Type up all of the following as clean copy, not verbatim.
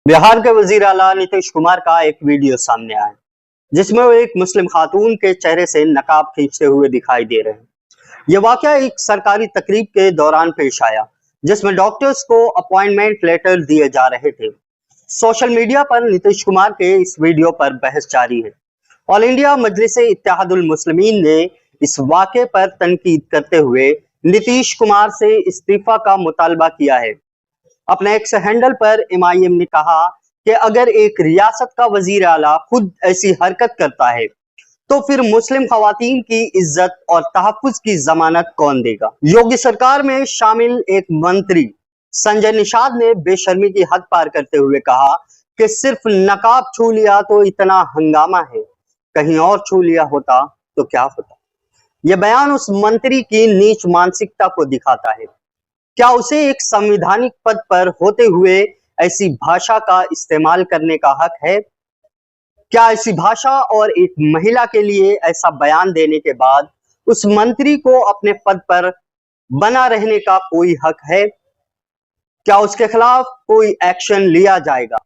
बिहार के वजीर आला नीतीश कुमार का एक वीडियो सामने आया जिसमें वो एक मुस्लिम खातून के चेहरे से नकाब खींचते हुए दिखाई दे रहे हैं। यह वाकया एक सरकारी तकरीब के दौरान पेश आया जिसमें डॉक्टर्स को अपॉइंटमेंट लेटर दिए जा रहे थे। सोशल मीडिया पर नीतीश कुमार के इस वीडियो पर बहस जारी है। ऑल इंडिया मजलिस इत्तेहादुल मुस्लिमीन ने इस वाक़े पर तनकीद करते हुए नीतीश कुमार से इस्तीफा का मुतालबा किया है। अपने एक्स हैंडल पर MIM ने कहा कि अगर एक रियासत का वजीर आला खुद ऐसी हरकत करता है तो फिर मुस्लिम खवातीन की इज्जत और तहफ्फुज की जमानत कौन देगा। योगी सरकार में शामिल एक मंत्री संजय निषाद ने बेशर्मी की हद पार करते हुए कहा कि सिर्फ नकाब छू लिया तो इतना हंगामा है, कहीं और छू लिया होता तो क्या होता। यह बयान उस मंत्री की नीच मानसिकता को दिखाता है। क्या उसे एक संवैधानिक पद पर होते हुए ऐसी भाषा का इस्तेमाल करने का हक है? क्या ऐसी भाषा और एक महिला के लिए ऐसा बयान देने के बाद उस मंत्री को अपने पद पर बना रहने का कोई हक है? क्या उसके खिलाफ कोई एक्शन लिया जाएगा?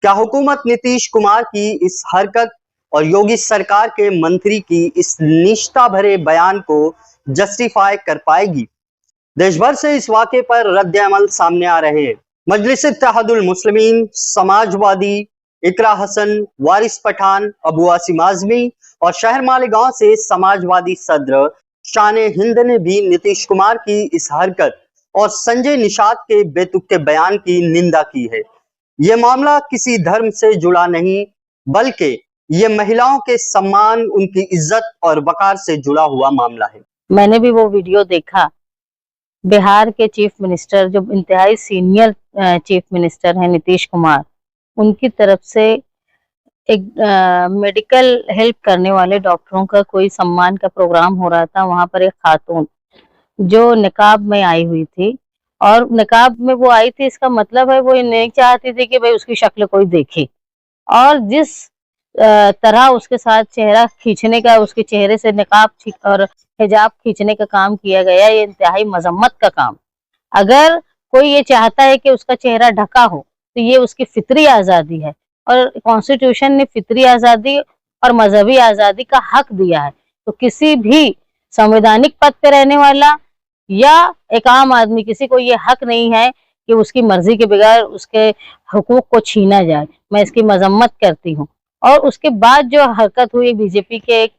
क्या हुकूमत नीतीश कुमार की इस हरकत और योगी सरकार के मंत्री की इस निष्ठा भरे बयान को जस्टिफाई कर पाएगी? देश भर से इस वाक़े पर रद्द अमल सामने आ रहे हैं। मजलिस इत्तेहादुल मुस्लिमीन, समाजवादी, इकरा हसन, वारिस पठान, अबू आसिम आजमी और शहर मालेगांव से समाजवादी सदर शान हिंद ने भी नीतीश कुमार की इस हरकत और संजय निषाद के बेतुके बयान की निंदा की है। यह मामला किसी धर्म से जुड़ा नहीं बल्कि ये महिलाओं के सम्मान, उनकी इज्जत और वकार से जुड़ा हुआ मामला है। मैंने भी वो वीडियो देखा। बिहार के चीफ मिनिस्टर, जो इंतहाई सीनियर चीफ मिनिस्टर हैं नीतीश कुमार, उनकी तरफ से एक मेडिकल हेल्प करने वाले डॉक्टरों का कोई सम्मान का प्रोग्राम हो रहा था। वहां पर एक खातून जो निकाब में आई हुई थी, और निकाब में वो आई थी, इसका मतलब है वो नहीं चाहती थी कि भाई उसकी शक्ल कोई देखे, और जिस तरह उसके साथ चेहरा खींचने का, उसके चेहरे से निकाब और हिजाब खींचने का काम किया गया, ये इंतहाई मजम्मत का काम। अगर कोई ये चाहता है कि उसका चेहरा ढका हो तो ये उसकी फितरी आज़ादी है, और कॉन्स्टिट्यूशन ने फितरी आज़ादी और मजहबी आज़ादी का हक दिया है। तो किसी भी संवैधानिक पद पे रहने वाला या एक आम आदमी, किसी को ये हक नहीं है कि उसकी मर्जी के बगैर उसके हुकूक को छीना जाए। मैं इसकी मजम्मत करती हूँ। और उसके बाद जो हरकत हुई, बीजेपी के एक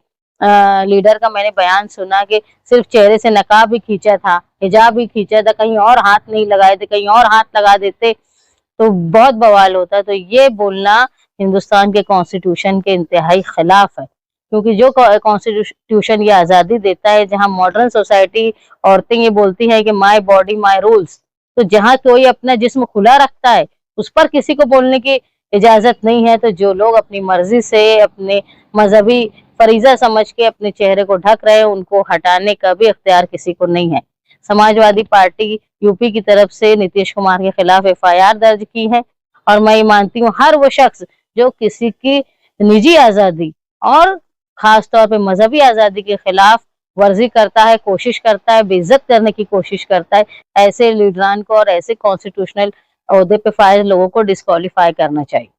लीडर का मैंने बयान सुना कि सिर्फ चेहरे से नकाब भी खींचा था, हिजाब भी खींचा था, कहीं और हाथ नहीं लगाए थे, कहीं और हाथ लगा देते तो बहुत बवाल होता। तो ये बोलना हिंदुस्तान के कॉन्स्टिट्यूशन के इंतहाई खिलाफ है, क्योंकि जो कॉन्स्टिट्यूशन ये आज़ादी देता है, जहाँ मॉडर्न सोसाइटी औरतें ये बोलती है कि माई बॉडी माई रूल्स, तो जहाँ कोई अपना जिस्म खुला रखता है उस पर किसी को बोलने की इजाजत नहीं है। तो जो लोग अपनी मर्जी से अपने मजहबी फरीजा समझ के अपने चेहरे को ढक रहे हैं, उनको हटाने का भी इख्तियार किसी को नहीं है। समाजवादी पार्टी यूपी की तरफ से नीतीश कुमार के खिलाफ FIR दर्ज की है, और मैं ये मानती हूँ हर वो शख्स जो किसी की निजी आज़ादी और खास तौर पे मजहबी आज़ादी के खिलाफ वर्जी करता है, कोशिश करता है, बेइज्जत करने की कोशिश करता है, ऐसे लीडरान को और ऐसे कॉन्स्टिट्यूशनल ओहदे पे फाइज लोगों को डिस्क्वालीफाई करना चाहिए।